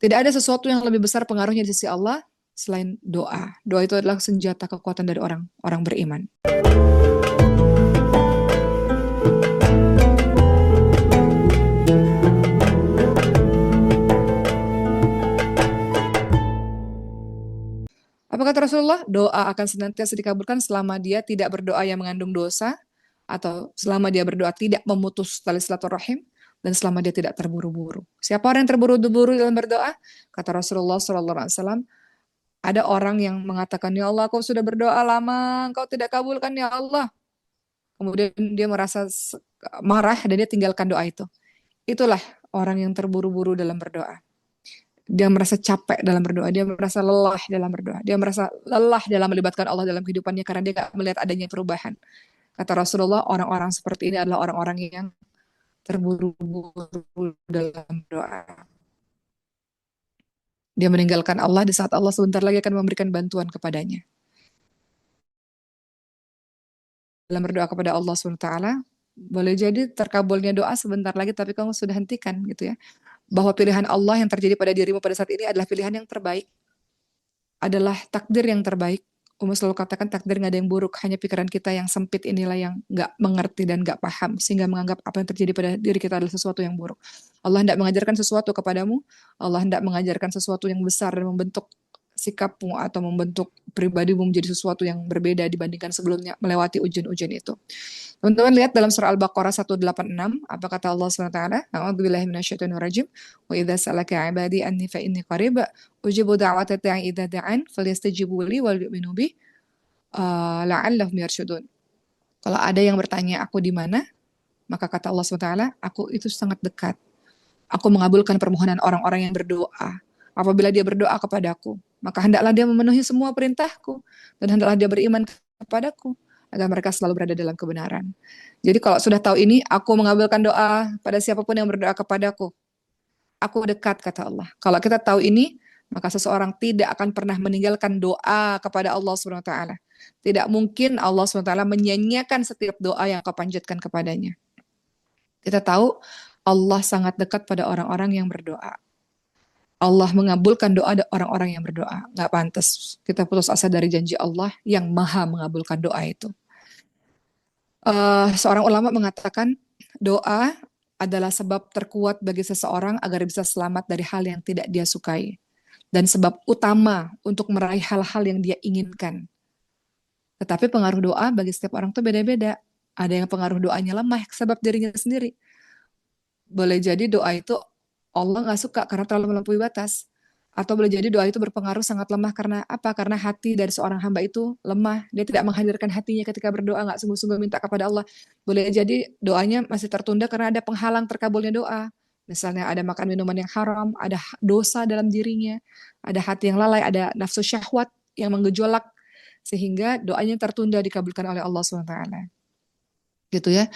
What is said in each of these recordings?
Tidak ada sesuatu yang lebih besar pengaruhnya di sisi Allah selain doa. Doa itu adalah senjata kekuatan dari orang-orang beriman. Apa kata Rasulullah? Doa akan senantiasa dikabulkan selama dia tidak berdoa yang mengandung dosa, atau selama dia berdoa tidak memutus tali silaturahim, dan selama dia tidak terburu-buru. Siapa orang yang terburu-buru dalam berdoa? Kata Rasulullah SAW, ada orang yang mengatakan, ya Allah, kau sudah berdoa lama, kau tidak kabulkan ya Allah. Kemudian dia merasa marah dan dia tinggalkan doa itu. Itulah orang yang terburu-buru dalam berdoa. Dia merasa capek dalam berdoa, dia merasa lelah dalam berdoa, dia merasa lelah dalam melibatkan Allah dalam kehidupannya karena dia gak melihat adanya perubahan. Kata Rasulullah, orang-orang seperti ini adalah orang-orang yang terburu-buru dalam doa. Dia meninggalkan Allah di saat Allah sebentar lagi akan memberikan bantuan kepadanya. Dalam berdoa kepada Allah SWT, boleh jadi terkabulnya doa sebentar lagi, tapi kamu sudah hentikan gitu ya. Bahwa pilihan Allah yang terjadi pada dirimu pada saat ini adalah pilihan yang terbaik, adalah takdir yang terbaik. Umar selalu katakan takdir nggak ada yang buruk, hanya pikiran kita yang sempit inilah yang nggak mengerti dan nggak paham, sehingga menganggap apa yang terjadi pada diri kita adalah sesuatu yang buruk. Allah hendak mengajarkan sesuatu kepadamu, Allah hendak mengajarkan sesuatu yang besar dan membentuk sikapmu atau membentuk pribadimu menjadi sesuatu yang berbeda dibandingkan sebelumnya melewati ujian-ujian itu. Teman-teman lihat dalam surah Al-Baqarah 186, apa kata Allah SWT? A'udzubillahi minasyaitonirrajim. Wa idza salaka 'ibadi anni fa inni qarib ujibu da'wata da'i idza da'an falyastajibu li wal yu'minu bi la'allahum yarshudun. Kalau ada yang bertanya aku di mana, maka kata Allah SWT, aku itu sangat dekat. Aku mengabulkan permohonan orang-orang yang berdoa. Apabila dia berdoa kepadaku, maka hendaklah dia memenuhi semua perintahku dan hendaklah dia beriman kepadaku agar mereka selalu berada dalam kebenaran. Jadi kalau sudah tahu ini, aku mengabulkan doa pada siapapun yang berdoa kepadaku. Aku dekat, kata Allah. Kalau kita tahu ini, maka seseorang tidak akan pernah meninggalkan doa kepada Allah SWT. Tidak mungkin Allah SWT menyanyiakan setiap doa yang kau panjatkan kepadanya. Kita tahu Allah sangat dekat pada orang-orang yang berdoa. Allah mengabulkan doa orang-orang yang berdoa. Nggak pantas kita putus asa dari janji Allah yang maha mengabulkan doa itu. Seorang ulama mengatakan doa adalah sebab terkuat bagi seseorang agar bisa selamat dari hal yang tidak dia sukai dan sebab utama untuk meraih hal-hal yang dia inginkan. Tetapi pengaruh doa bagi setiap orang itu beda-beda. Ada yang pengaruh doanya lemah sebab dirinya sendiri. Boleh jadi doa itu Allah nggak suka karena terlalu melampaui batas. Atau boleh jadi doa itu berpengaruh sangat lemah karena apa? Karena hati dari seorang hamba itu lemah. Dia tidak menghadirkan hatinya ketika berdoa, nggak sungguh-sungguh minta kepada Allah. Boleh jadi doanya masih tertunda karena ada penghalang terkabulnya doa. Misalnya ada makan minuman yang haram, ada dosa dalam dirinya, ada hati yang lalai, ada nafsu syahwat yang menggejolak, sehingga doanya tertunda dikabulkan oleh Allah SWT. Gitu ya.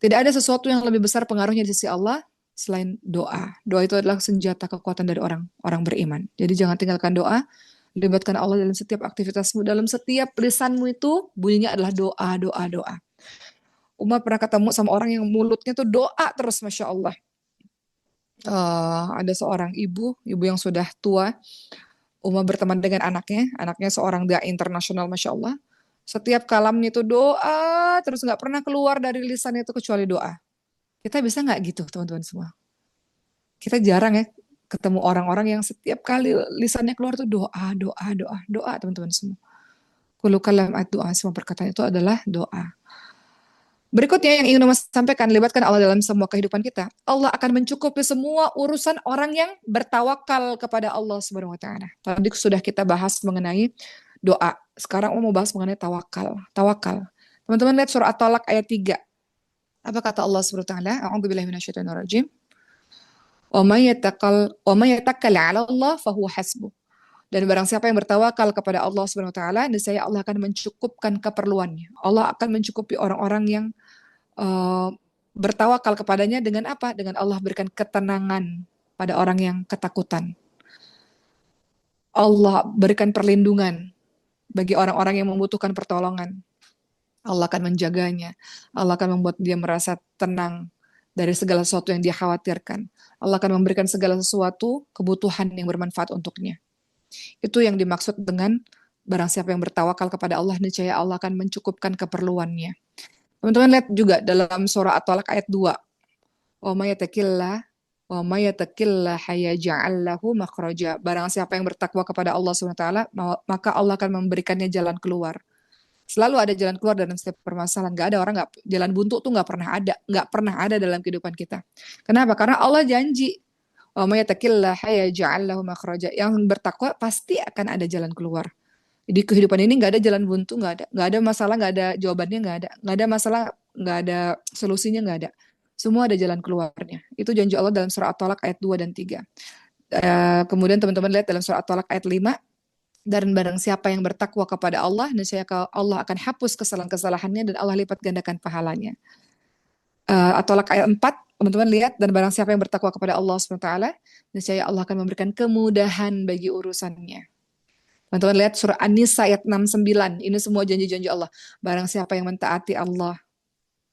Tidak ada sesuatu yang lebih besar pengaruhnya di sisi Allah selain doa. Doa itu adalah senjata kekuatan dari orang-orang beriman. Jadi jangan tinggalkan doa, libatkan Allah dalam setiap aktivitasmu, dalam setiap lisanmu itu bunyinya adalah doa, doa, doa. Umar pernah ketemu sama orang yang mulutnya tuh doa terus, Masya Allah. Ada seorang ibu yang sudah tua. Umar berteman dengan anaknya seorang dai internasional, Masya Allah. Setiap kalamnya itu doa, terus nggak pernah keluar dari lisannya itu kecuali doa. Kita bisa nggak gitu, teman-teman semua? Kita jarang ya ketemu orang-orang yang setiap kali lisannya keluar tuh doa, doa, doa, doa, teman-teman semua. Kullu kalam doa, semua perkataan itu adalah doa. Berikutnya yang ingin Mas sampaikan, libatkan Allah dalam semua kehidupan kita. Allah akan mencukupi semua urusan orang yang bertawakal kepada Allah Subhanahu wa taala. Tadi sudah kita bahas mengenai doa. Sekarang mau bahas mengenai tawakal. Tawakal. Teman-teman lihat surah At-Talaq ayat 3. Apa kata Allah Subhanahu wa taala? A'udzubillahi minasyaitonirrajim. Wa may yatakkal 'ala Allah fahuwa hasbuh. Dan barang siapa yang bertawakal kepada Allah Subhanahu wa taala, niscaya Allah akan mencukupkan keperluannya. Allah akan mencukupi orang-orang yang uh, bertawakal kepadanya dengan apa? Dengan Allah berikan ketenangan pada orang yang ketakutan. Allah berikan perlindungan bagi orang-orang yang membutuhkan pertolongan. Allah akan menjaganya. Allah akan membuat dia merasa tenang dari segala sesuatu yang dia khawatirkan. Allah akan memberikan segala sesuatu kebutuhan yang bermanfaat untuknya. Itu yang dimaksud dengan barang siapa yang bertawakal kepada Allah, niscaya Allah akan mencukupkan keperluannya. Teman-teman lihat juga dalam surah At-Talaq ayat 2. Wa may yattaqillah wa may yattaqillah yaj'al lahu makhraja. Barang siapa yang bertakwa kepada Allah SWT, maka Allah akan memberikannya jalan keluar. Selalu ada jalan keluar dalam setiap permasalahan. Gak ada orang jalan buntu tuh nggak pernah ada dalam kehidupan kita. Kenapa? Karena Allah janji, wa may yattaqillah yaj'al lahu makhraja. Yang bertakwa pasti akan ada jalan keluar. Di kehidupan ini nggak ada jalan buntu, nggak ada masalah, nggak ada jawabannya, nggak ada masalah, nggak ada solusinya, nggak ada. Semua ada jalan keluarnya. Itu janji Allah dalam surah At-Talaq ayat 2 dan 3. Kemudian teman-teman lihat dalam surah At-Talaq ayat 5, dan barang siapa yang bertakwa kepada Allah, niscaya Allah akan hapus kesalahan-kesalahannya dan Allah lipat gandakan pahalanya. At-Talaq ayat 4, teman-teman lihat, dan barang siapa yang bertakwa kepada Allah SWT, niscaya Allah akan memberikan kemudahan bagi urusannya. Teman-teman lihat surah An-Nisa ayat 69, ini semua janji-janji Allah. Barang siapa yang mentaati Allah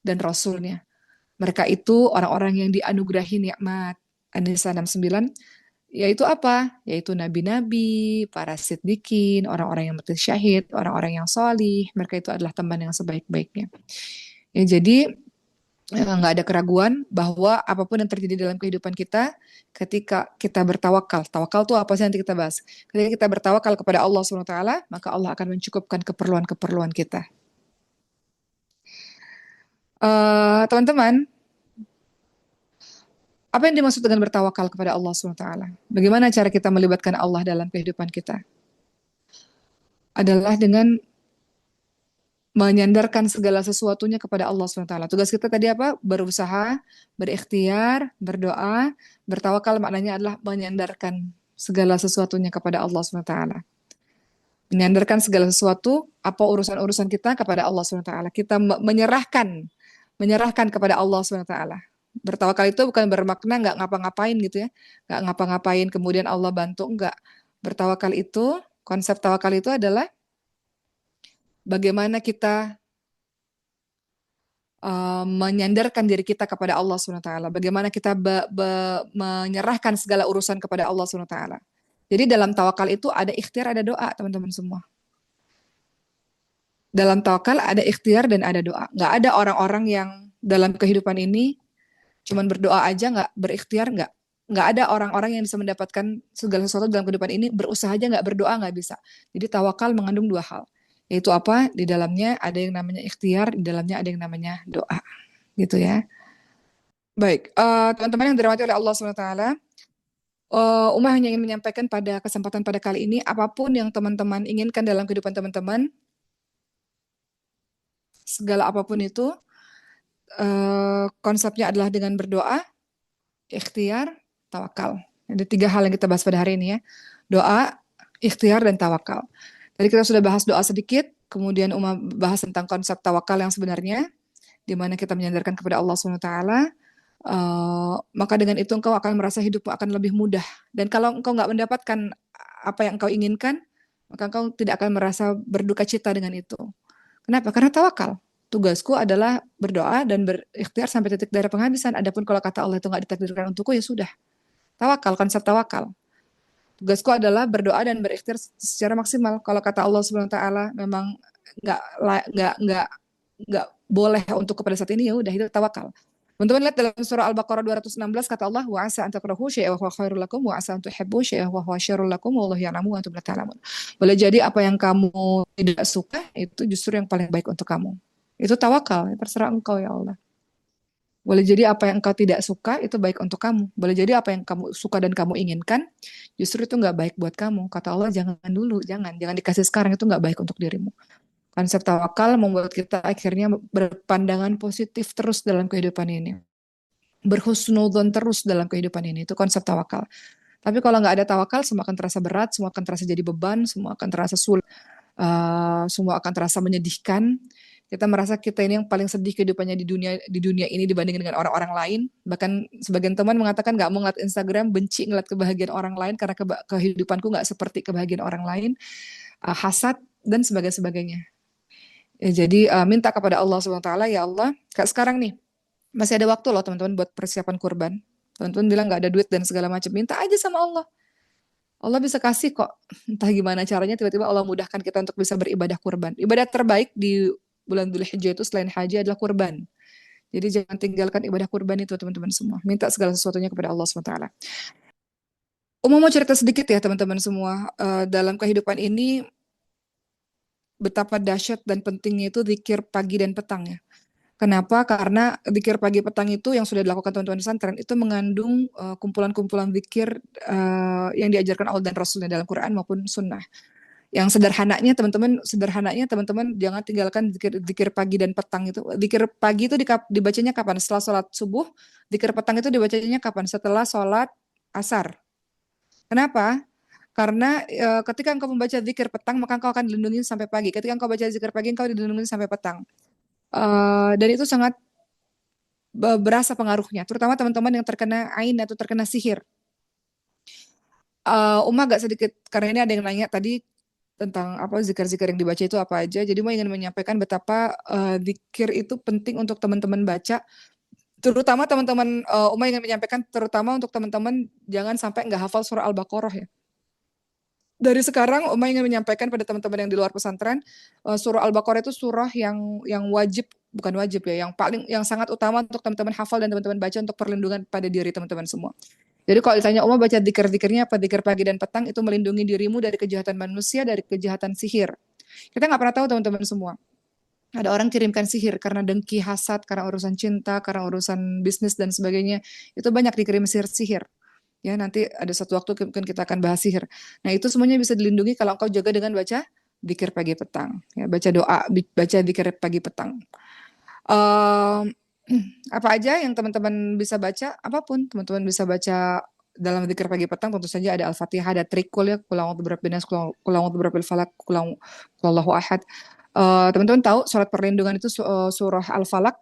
dan Rasulnya, mereka itu orang-orang yang dianugerahi nikmat. An-Nisa 69, yaitu apa? Yaitu nabi-nabi, para siddiqin, orang-orang yang mati syahid, orang-orang yang solih. Mereka itu adalah teman yang sebaik-baiknya. Ya, jadi nggak ada keraguan bahwa apapun yang terjadi dalam kehidupan kita, ketika kita bertawakal, tawakal itu apa sih nanti kita bahas. Ketika kita bertawakal kepada Allah SWT, maka Allah akan mencukupkan keperluan-keperluan kita. Teman-teman, apa yang dimaksud dengan bertawakal kepada Allah SWT? Bagaimana cara kita melibatkan Allah dalam kehidupan kita? Adalah dengan menyandarkan segala sesuatunya kepada Allah SWT. Tugas kita tadi apa? Berusaha, berikhtiar, berdoa, bertawakal maknanya adalah menyandarkan segala sesuatunya kepada Allah SWT. Menyandarkan segala sesuatu, apa urusan-urusan kita kepada Allah SWT. Kita menyerahkan kepada Allah SWT. Bertawakal itu bukan bermakna nggak ngapa-ngapain gitu ya. Nggak ngapa-ngapain kemudian Allah bantu, enggak. Bertawakal itu, konsep tawakal itu adalah bagaimana kita menyandarkan diri kita kepada Allah SWT. Bagaimana kita menyerahkan segala urusan kepada Allah SWT. Jadi dalam tawakal itu ada ikhtiar, ada doa, teman-teman semua. Dalam tawakal ada ikhtiar dan ada doa. Nggak ada orang-orang yang dalam kehidupan ini cuman berdoa aja, nggak berikhtiar, nggak. Nggak ada orang-orang yang bisa mendapatkan segala sesuatu dalam kehidupan ini, berusaha aja nggak berdoa, nggak bisa. Jadi tawakal mengandung dua hal. Yaitu apa? Di dalamnya ada yang namanya ikhtiar, di dalamnya ada yang namanya doa. Gitu ya. Baik, teman-teman yang dirahmati oleh Allah SWT, Umar hanya ingin menyampaikan pada kesempatan pada kali ini, apapun yang teman-teman inginkan dalam kehidupan teman-teman, segala apapun itu, konsepnya adalah dengan berdoa, ikhtiar, tawakal. Ada tiga hal yang kita bahas pada hari ini ya. Doa, ikhtiar, dan tawakal. Tadi kita sudah bahas doa sedikit, kemudian Umar bahas tentang konsep tawakal yang sebenarnya, di mana kita menyandarkan kepada Allah SWT, maka dengan itu engkau akan merasa hidupmu akan lebih mudah. Dan kalau engkau nggak mendapatkan apa yang engkau inginkan, maka engkau tidak akan merasa berduka cita dengan itu. Kenapa? Karena tawakal. Tugasku adalah berdoa dan berikhtiar sampai titik darah penghabisan. Adapun kalau kata Allah itu nggak ditakdirkan untukku, ya sudah. Tawakal, konsep tawakal. Tugasku adalah berdoa dan berikhtiar secara maksimal. Kalau kata Allah SWT memang nggak boleh untuk pada saat ini, ya udah, itu tawakal. Teman-teman lihat dalam surah Al-Baqarah 216 kata Allah, wa asa an takrahu syai'an wa huwa khairul lakum wa asa an tuhibbu syai'an wa huwa syarrul lakum wallahu ya'lamu wa antum la ta'lamun. Boleh jadi apa yang kamu tidak suka itu justru yang paling baik untuk kamu. Itu tawakal, terserah engkau ya Allah. Boleh jadi apa yang engkau tidak suka itu baik untuk kamu. Boleh jadi apa yang kamu suka dan kamu inginkan justru itu nggak baik buat kamu. Kata Allah, jangan dulu, jangan dikasih sekarang, itu nggak baik untuk dirimu. Konsep tawakal membuat kita akhirnya berpandangan positif terus dalam kehidupan ini. Berhusnudzon terus dalam kehidupan ini. Itu konsep tawakal. Tapi kalau nggak ada tawakal, semua akan terasa berat, semua akan terasa jadi beban, semua akan terasa sulit, semua akan terasa menyedihkan. Kita merasa kita ini yang paling sedih kehidupannya di dunia ini dibandingkan dengan orang-orang lain. Bahkan sebagian teman mengatakan nggak mau ngeliat Instagram, benci ngeliat kebahagiaan orang lain karena kehidupanku nggak seperti kebahagiaan orang lain, hasad dan sebagainya. Ya, jadi minta kepada Allah SWT, ya Allah, kayak sekarang nih, Masih ada waktu loh teman-teman buat persiapan kurban. Teman-teman bilang nggak ada duit dan segala macam, minta aja sama Allah. Allah bisa kasih kok. Entah gimana caranya tiba-tiba Allah mudahkan kita untuk bisa beribadah kurban. Ibadah terbaik di bulan Dzulhijjah itu selain haji adalah kurban. Jadi jangan tinggalkan ibadah kurban itu teman-teman semua. Minta segala sesuatunya kepada Allah SWT. Umum mau cerita sedikit ya teman-teman semua. Dalam kehidupan ini betapa dahsyat dan pentingnya itu zikir pagi dan petang ya. Kenapa? Karena zikir pagi petang itu yang sudah dilakukan teman-teman di pesantren itu mengandung kumpulan-kumpulan zikir yang diajarkan Allah dan Rasulnya dalam Quran maupun Sunnah. Yang sederhananya teman-teman jangan tinggalkan zikir pagi dan petang itu. Zikir pagi itu dibacanya kapan? Setelah sholat subuh. Zikir petang itu dibacanya kapan? Setelah sholat asar. Kenapa? Karena ketika engkau membaca zikir petang, maka engkau akan dilindungi sampai pagi. Ketika engkau baca zikir pagi, engkau dilindungi sampai petang. Dan itu sangat berasa pengaruhnya, terutama teman-teman yang terkena ain atau terkena sihir. Uma agak sedikit, karena ini ada yang nanya tadi tentang apa zikir-zikir yang dibaca itu apa aja. Jadi Uma ingin menyampaikan betapa zikir itu penting untuk teman-teman baca. Terutama teman-teman, Uma ingin menyampaikan terutama untuk teman-teman jangan sampai nggak hafal surah Al-Baqarah ya. Dari sekarang Uma ingin menyampaikan pada teman-teman yang di luar pesantren, surah Al-Baqarah itu surah yang wajib, bukan wajib ya, yang sangat utama untuk teman-teman hafal dan teman-teman baca untuk perlindungan pada diri teman-teman semua. Jadi kalau ditanya Uma baca zikir-zikirnya apa, zikir pagi dan petang itu melindungi dirimu dari kejahatan manusia, dari kejahatan sihir. Kita nggak pernah tahu teman-teman semua. Ada orang kirimkan sihir karena dengki, hasad, karena urusan cinta, karena urusan bisnis dan sebagainya. Itu banyak dikirim sihir. Ya, nanti ada satu waktu mungkin kita akan bahas sihir. Nah, itu semuanya bisa dilindungi kalau engkau jaga dengan baca zikir pagi petang. Ya, baca doa, baca zikir pagi petang. Um, apa aja yang teman-teman bisa baca? Apapun teman-teman bisa baca dalam zikir pagi petang. Tentu saja ada Al-Fatihah, ada trikul ya, qul a'udzu birabbil nas, qul a'udzu birabbil falaq, qul huwallahu ahad. Teman-teman tahu surat perlindungan itu surah Al-Falaq.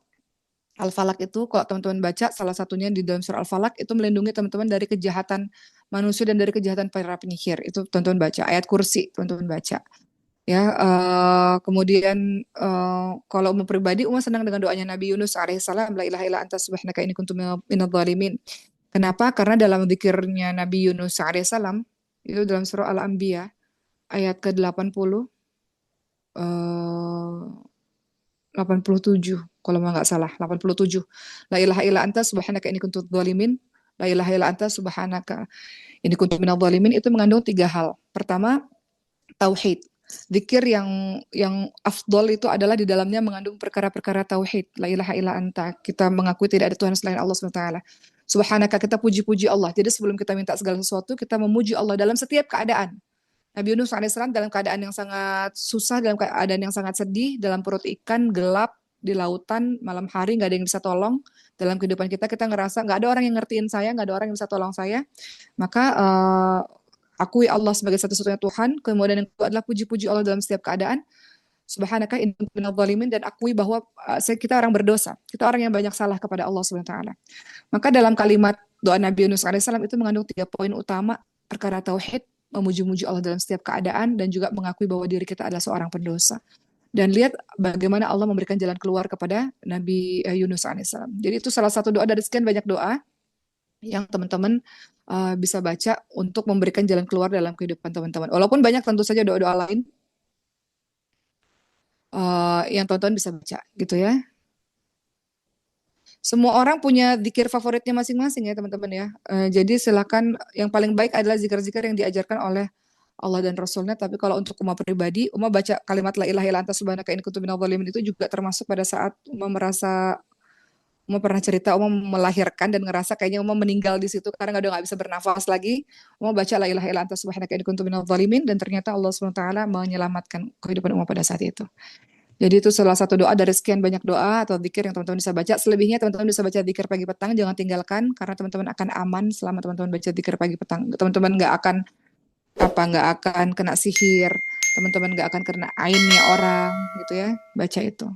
Al-Falaq itu kalau teman-teman baca salah satunya di dalam surah Al-Falaq itu melindungi teman-teman dari kejahatan manusia dan dari kejahatan para penyihir. Itu teman-teman baca. Ayat kursi teman-teman baca. Ya, kemudian kalau umum pribadi Uma senang dengan doanya Nabi Yunus alaihissalam, la ilaha illa anta subhanaka inni kuntu minadh dhalimin. Kenapa? Karena dalam zikirnya Nabi Yunus alaihissalam itu dalam surah Al-Anbiya ayat ke-80 eh 87 kalau nggak salah 87. La ilaha illa anta subhanaka inni kuntu dzalimin. La ilaha illa anta subhanaka inni kuntu minadh dhalimin itu mengandung 3 hal. Pertama, tauhid. Zikir yang afdol itu adalah di dalamnya mengandung perkara-perkara tauhid. La ilaha illa anta. Kita mengakui tidak ada Tuhan selain Allah SWT. Subhanaka, kita puji-puji Allah. Jadi sebelum kita minta segala sesuatu, kita memuji Allah dalam setiap keadaan. Nabi Yunus alaihissalam dalam keadaan yang sangat susah, dalam keadaan yang sangat sedih, dalam perut ikan, gelap, di lautan, malam hari, nggak ada yang bisa tolong. Dalam kehidupan kita ngerasa nggak ada orang yang ngertiin saya, nggak ada orang yang bisa tolong saya. Maka akui Allah sebagai satu-satunya Tuhan. Kemudian yang kedua adalah puji-puji Allah dalam setiap keadaan. Subhanaka inni kuntu minadh dhalimin, dan akui bahwa kita orang berdosa. Kita orang yang banyak salah kepada Allah SWT. Maka dalam kalimat doa Nabi Yunus alaihissalam itu mengandung 3 poin utama, perkara tauhid, memuji-muji Allah dalam setiap keadaan, dan juga mengakui bahwa diri kita adalah seorang pendosa. Dan lihat bagaimana Allah memberikan jalan keluar kepada Nabi Yunus alaihissalam. Jadi itu salah satu doa dari sekian banyak doa yang teman-teman bisa baca untuk memberikan jalan keluar dalam kehidupan teman-teman. Walaupun banyak tentu saja doa-doa lain yang teman-teman bisa baca gitu ya. Semua orang punya zikir favoritnya masing-masing ya teman-teman ya. Jadi silakan, yang paling baik adalah zikir-zikir yang diajarkan oleh Allah dan Rasulnya. Tapi kalau untuk Uma pribadi, Uma baca kalimat la ilaha illa anta subhanaka inni kuntu minadh dhalimin itu juga termasuk pada saat Uma pernah cerita Uma melahirkan dan ngerasa kayaknya Uma meninggal di situ karena udah nggak bisa bernafas lagi. Uma baca la ilaha illa anta subhanaka inni kuntu minadh dhalimin, dan ternyata Allah SWT menyelamatkan kehidupan Uma pada saat itu. Jadi itu salah satu doa dari sekian banyak doa atau zikir yang teman-teman bisa baca. Selebihnya teman-teman bisa baca zikir pagi petang, jangan tinggalkan karena teman-teman akan aman selama teman-teman baca zikir pagi petang. Teman-teman nggak akan kena sihir, teman-teman nggak akan kena ainnya orang gitu ya. Baca itu.